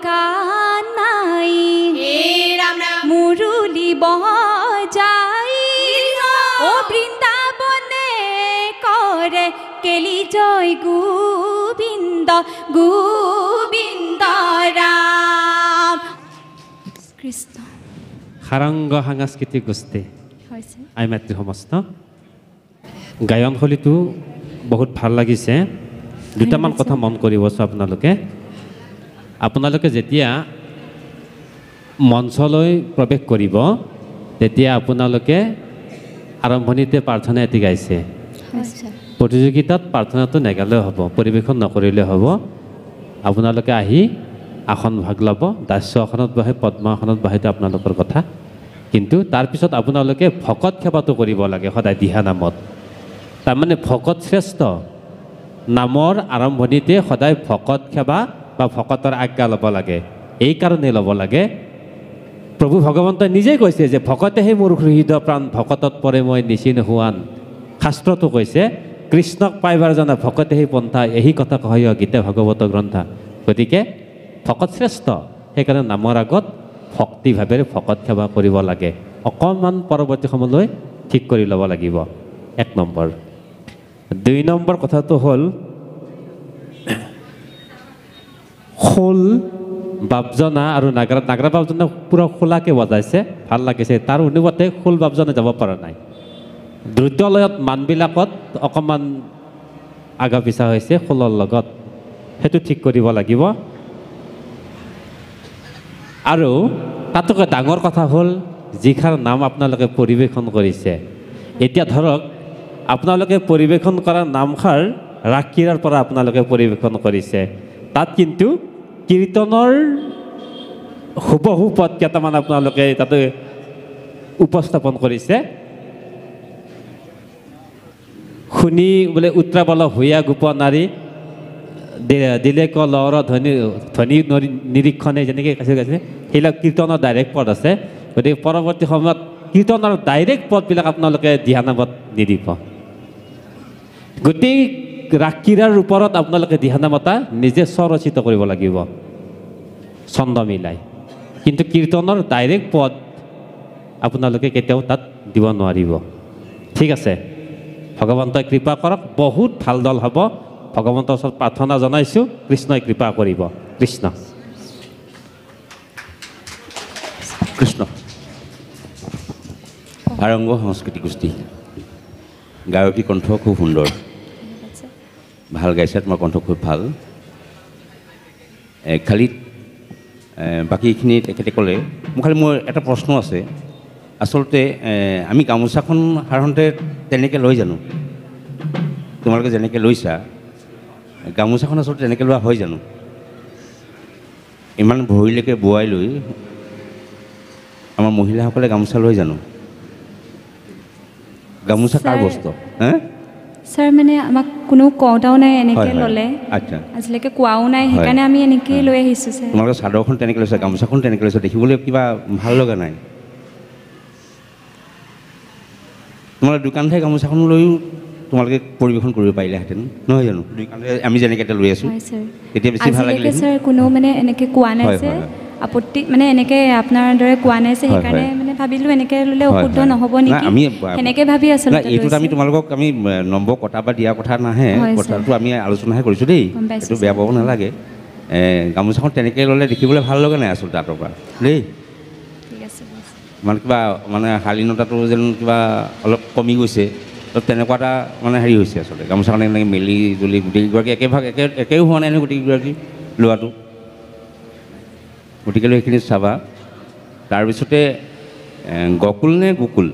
কানাই মুৰুলি বজাই ও বৃন্দাবনে কৰে কেলি জয় গোবিন্দ গোবিন্দ ৰাম কৃষ্ণ সাৰংগ সাংস্কৃতিক গোষ্ঠী আই মাতৃ সমস্ত গায়নশৈলীটো বহুত ভাল লাগিছে দুটামান কথা মন কৰিবচোন আপোনালোকে যেতিয়া মঞ্চলৈ প্ৰৱেশ কৰিব তেতিয়া আপোনালোকে আৰম্ভণিতে প্ৰাৰ্থনা এটি গাইছে প্ৰতিযোগিতাত প্ৰাৰ্থনাটো নেগালেও হ'ব পৰিৱেশন নকৰিলে হ'ব আপোনালোকে আহি আসন ভাগ ল'ব দাস্য আসনত বহে পদ্ম আসনত বহেটো আপোনালোকৰ কথা কিন্তু তাৰপিছত আপোনালোকে ভকত সেৱাটো কৰিব লাগে সদায় দিহা নামত তাৰমানে ভকত শ্ৰেষ্ঠ নামৰ আৰম্ভণিতে সদায় ভকত সেৱা বা ভকতৰ আজ্ঞা ল'ব লাগে এই কাৰণে ল'ব লাগে প্ৰভু ভগৱন্তই নিজেই কৈছে যে ভকতেহে মোৰ হৃদ প্ৰাণ ভকতত পৰে মই নিচিন হোৱান শাস্ত্ৰটো কৈছে কৃষ্ণক পাইবাৰ জনা ভকতেহে পন্থা এই কথা কয় গীতা ভাগৱত গ্ৰন্থা গতিকে ভকত শ্ৰেষ্ঠ সেইকাৰণে নামৰ আগত ভক্তিভাৱেৰে ভকত সেৱা কৰিব লাগে অকণমান পৰৱৰ্তী সময়লৈ ঠিক কৰি ল'ব লাগিব 1 নম্বৰ 2 নম্বৰ কথাটো হ'ল খোল বাপজনা আৰু নাগৰা বাপজনা পুৰা খোলাকৈ বজাইছে ভাল লাগিছে তাৰ অনুপাতে খোল বাপজনে যাব পৰা নাই দ্ৰুতলয়ত মানবিলাকত অকণমান আগা পিছা হৈছে খোলৰ লগত সেইটো ঠিক কৰিব লাগিব আৰু তাতকৈ ডাঙৰ কথা হ'ল যিষাৰ নাম আপোনালোকে পৰিৱেশন কৰিছে এতিয়া ধৰক আপোনালোকে পৰিৱেশন কৰা নামষাৰ ৰাগক্ৰীড়াৰ পৰা আপোনালোকে পৰিৱেশন কৰিছে তাত কিন্তু কীৰ্তনৰ হুবহু পদ কেইটামান আপোনালোকে তাতে উপস্থাপন কৰিছে শুনি বোলে উত্ৰাবল হৈয়া গোপ নাৰী দিলে ক লৰ ধ্বনি নিৰীক্ষণে যেনেকৈ কৈছে সেইবিলাক কীৰ্তনৰ ডাইৰেক্ট পদ আছে গতিকে পৰৱৰ্তী সময়ত কীৰ্তনৰ ডাইৰেক্ট পদবিলাক আপোনালোকে দিহানামত নিদিব গোটেই ৰাগক্ৰীড়াৰ ওপৰত আপোনালোকে দিহানামতা নিজে স্বৰচিত কৰিব লাগিব ছন্দ মিলাই কিন্তু কীৰ্তনৰ ডাইৰেক্ট পদ আপোনালোকে কেতিয়াও তাত দিব নোৱাৰিব ঠিক আছে ভগৱন্তই কৃপা কৰক বহুত ভাল দল হ'ব ভগৱন্তৰ ওচৰত প্ৰাৰ্থনা জনাইছোঁ কৃষ্ণই কৃপা কৰিব কৃষ্ণ কৃষ্ণ সাৰংগ সাংস্কৃতিক গোষ্ঠী গায়কী কণ্ঠ খুব সুন্দৰ ভাল গাইছে তোমাৰ কণ্ঠ খুব ভাল খালি বাকীখিনি তেখেতে ক'লে মোৰ এটা প্ৰশ্ন আছে আচলতে আমি গামোচাখন সাধাৰণতে তেনেকৈ লৈ জানো তোমালোকে যেনেকৈ লৈছা গামোচাখন আচলতে তেনেকৈ লোৱা হয় জানো ইমান ভৰিলৈকে বোৱাই লৈ আমাৰ মহিলাসকলে গামোচা লৈ জানো গামোচা কাৰ বস্তু হে স্যাৰ মানে আমাক কোনো কওঁতাও নাই এনেকৈ ল'লে আচ্ছা আজিলৈকে কোৱাও নাই সেইকাৰণে আমি এনেকৈ লৈ আহিছোঁ স্যাৰ তোমালোকে চাদৰখন তেনেকৈ লৈছা গামোচাখন তেনেকৈ লৈছা দেখিবলৈ কিবা ভাল লগা নাই তোমালোকে দোকানতে গামোচাখন লৈও তোমালোকে পৰিৱেশন কৰিব পাৰিলেহেঁতেন নহয় জানো দোকানতে আমি যেনেকৈ এতিয়া লৈ আছোঁ তেতিয়া বেছি ভাল লাগিলে স্যাৰ কোনো মানে এনেকৈ কোৱা নাই যে আপত্তি মানে এনেকৈ আপোনাৰ দৰে কোৱা নাই যে সেইকাৰণে মানে ভাবিলোঁ এনেকৈ ল'লে অশুদ্ধ নহ'ব নেকি আমি সেনেকৈ ভাবি আছিলোঁ এইটোত আমি তোমালোকক আমি নম্বৰ কটা বা দিয়া কথা নাহে কথাটো আমি আলোচনাহে কৰিছোঁ দেই এইটো বেয়া পাব নালাগে গামোচাখন তেনেকৈ ল'লে দেখিবলৈ ভাল লগা নাই আচলতে আঁতৰ পৰা দেই মানে কিবা মানে শালীনতাটো যেন কিবা অলপ কমি গৈছে অলপ তেনেকুৱা এটা মানে হেৰি হৈছে আচলতে গামোচাখন এনেকৈ মেলি জুলি গোটেইকেইগৰাকী একেও হোৱা নাই নহয় গোটেইকেইগৰাকী লোৱাটো গতিকে সেইখিনি চাবা তাৰপিছতে গকুল নে গোকুল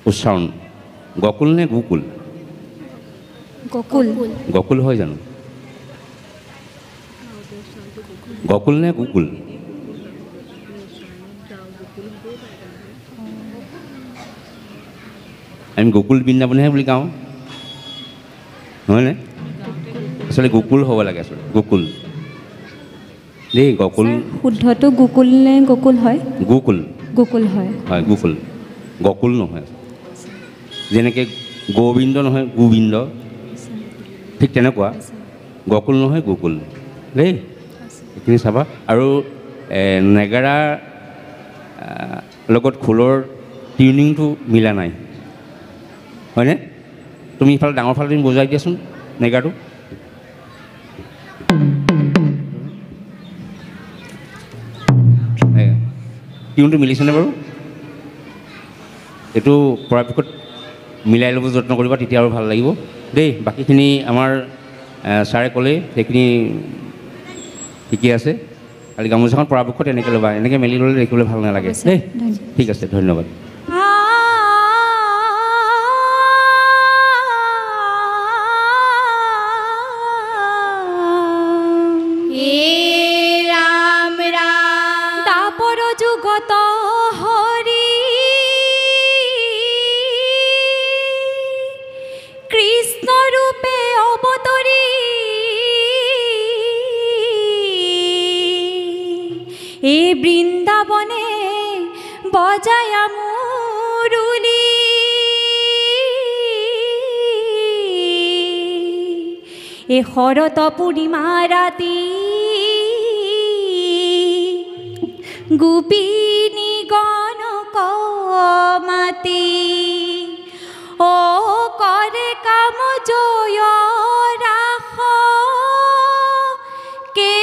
উচ্চাৰণ গকুল নে গোকুল গকুল হয় জানো গকুল নে গোকুল আমি গোকুল বৃন্দাবনহে বুলি কওঁ নহয়নে আচলতে গোকুল হ'ব লাগে আচলতে গোকুল দেই গকুল শুদ্ধটো গোকুল নে গোকুল হয় গোকুল গোকুল হয় হয় গোকুল গকুল নহয় যেনেকৈ গোবিন্দ নহয় গোবিন্দ ঠিক তেনেকুৱা গকুল নহয় গোকুল দেই এইখিনি চাবা আৰু নেগাৰা লগত খোলৰ টিউনিংটো মিলা নাই হয়নে তুমি ইফালে ডাঙৰ ফালে তুমি বজাই দিয়াচোন নেগাৰটো টিউনটো মিলিছেনে বাৰু এইটো পৰাপক্ষত মিলাই ল'ব যত্ন কৰিবা তেতিয়া আৰু ভাল লাগিব দেই বাকীখিনি আমাৰ ছাৰে ক'লে সেইখিনি ঠিকে আছে খালি গামোচাখন পৰাপক্ষত এনেকৈ ল'বা এনেকৈ মেলি ল'লে দেখিবলৈ ভাল নালাগে দেই ঠিক আছে ধন্যবাদ বৃন্দাবনে বজায় মুরুলি এ শরত পূর্ণিমা রাতি গোপিনী গণক মাতি ও করে কাম জয় রাখ কে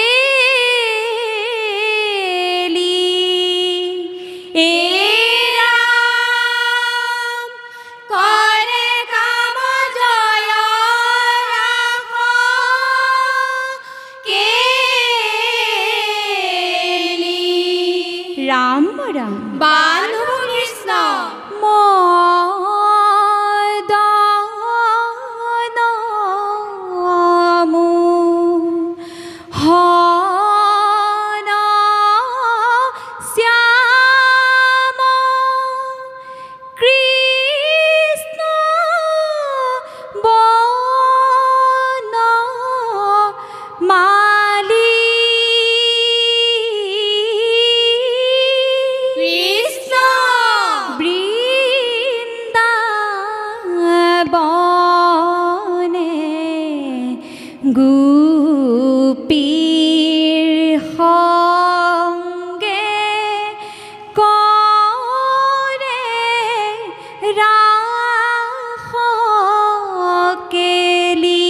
রাম রাম বান্ধব কৃষ্ণ মদন হন শ্যাম কৃষ্ণ বন মালি গোপীর সঙ্গে করে রাখ কেলি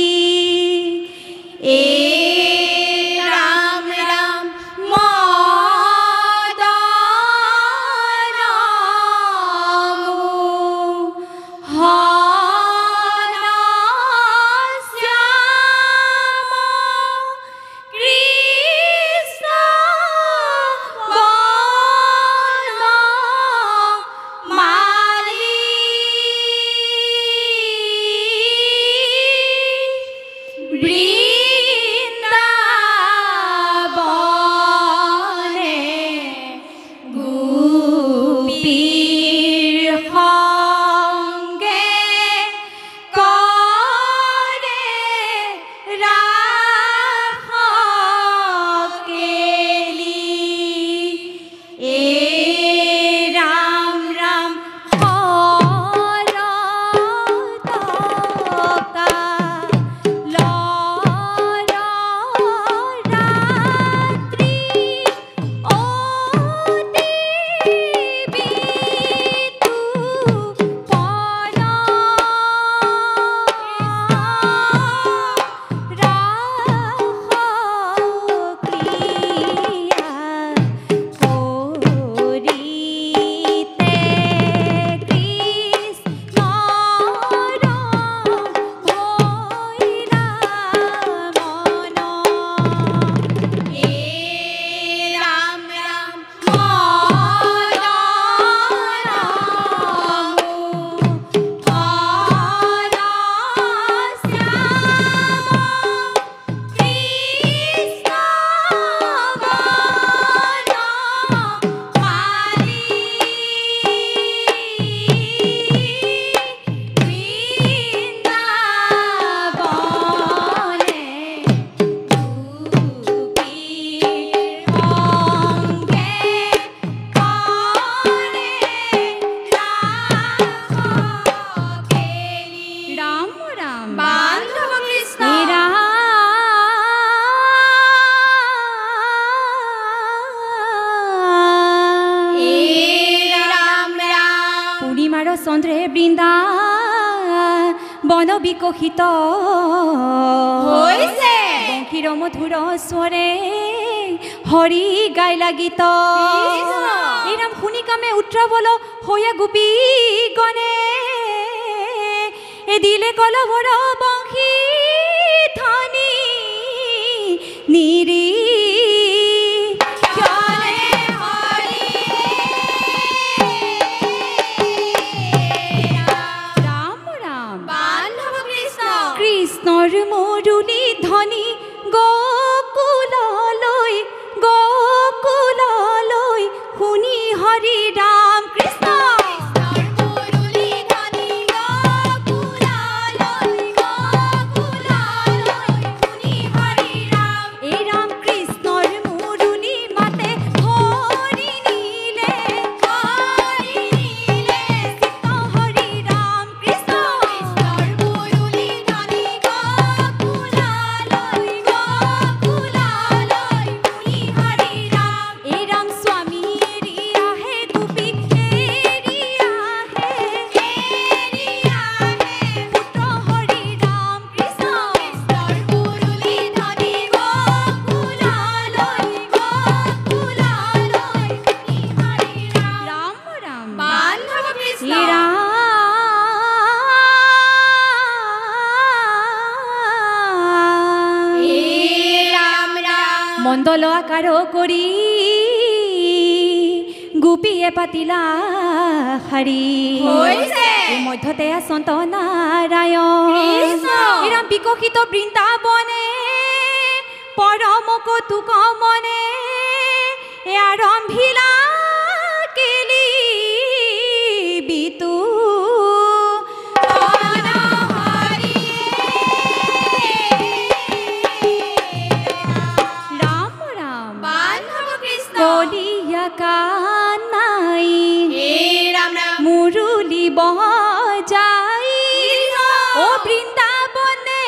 চন্দ্ৰে বৃন্দা বন বিকশিত হৈছে বংশীৰ মধুৰ স্বৰে হৰি গাই লাগিত এৰাম শুনি কামে উত্ৰাবল হৈয়া গোপী গণে এদিলে কলভৰ বংশী ধ্বনি নিৰি কৃষ্ণৰ মৰুলি ধ্বনি গোকুললৈ গোকুললৈ শুনি হৰি ৰাম কৃষ্ণ এই ৰাম কৃষ্ণৰ মৰুলি মাতে হৰি নীলে চিত্ত হৰি ৰাম কৃষ্ণ এই ৰাম স্বামী এৰি আহে গোপী এৰি আহে পুত্ৰ হৰি ৰাম কৃষ্ণ ৰাম ৰাম এই মণ্ডল আকাৰ কৰি গোপীয়ে পাতিলা শাৰী এই মধ্যতে আচন্ত নাৰায়ণ এৰাম বিকশিত বৃন্দাবনে পৰম কৌতুক মনে আৰম্ভিলা কেলি বিতু ৰাম ৰাম কলিয়া কানাই মুৰুলি বজাই ও বৃন্দাবনে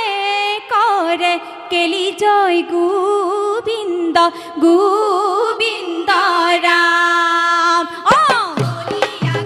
কৰে কেলি জয় গোবিন্দ গোবিন্দ ৰাম গোবিন্দ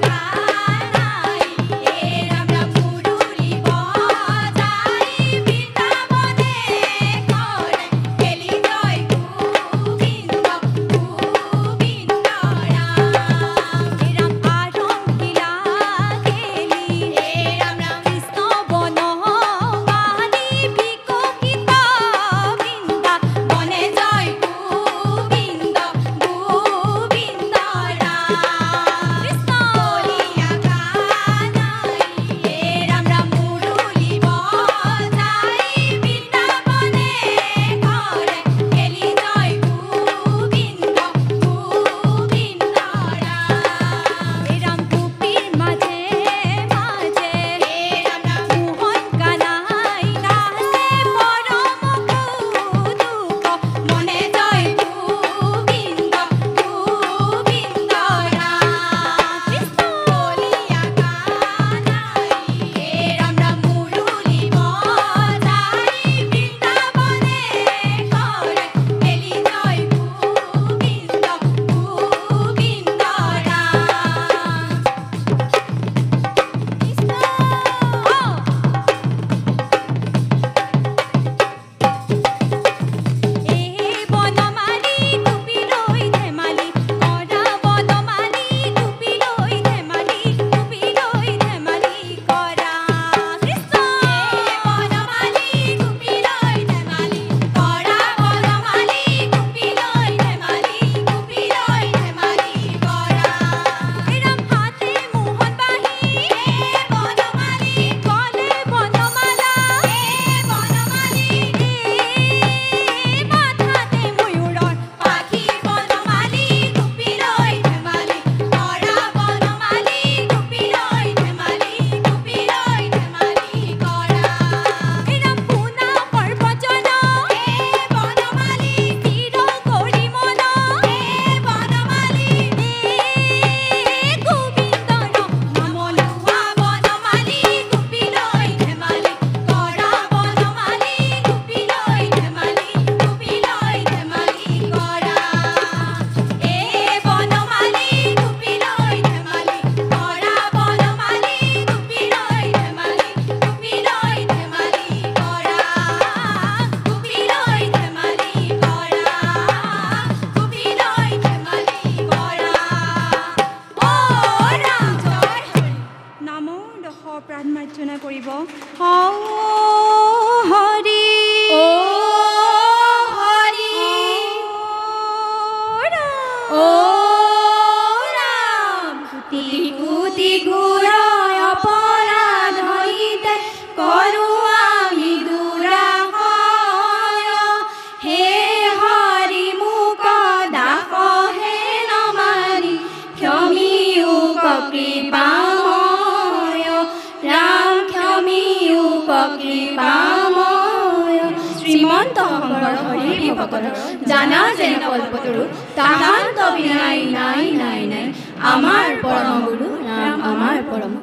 শংকৰ জানা যেন কল্পতৰু তাহান্ত বিনাই নাই নাই নাই আমাৰ পৰম গুৰু ৰাম আমাৰ পৰম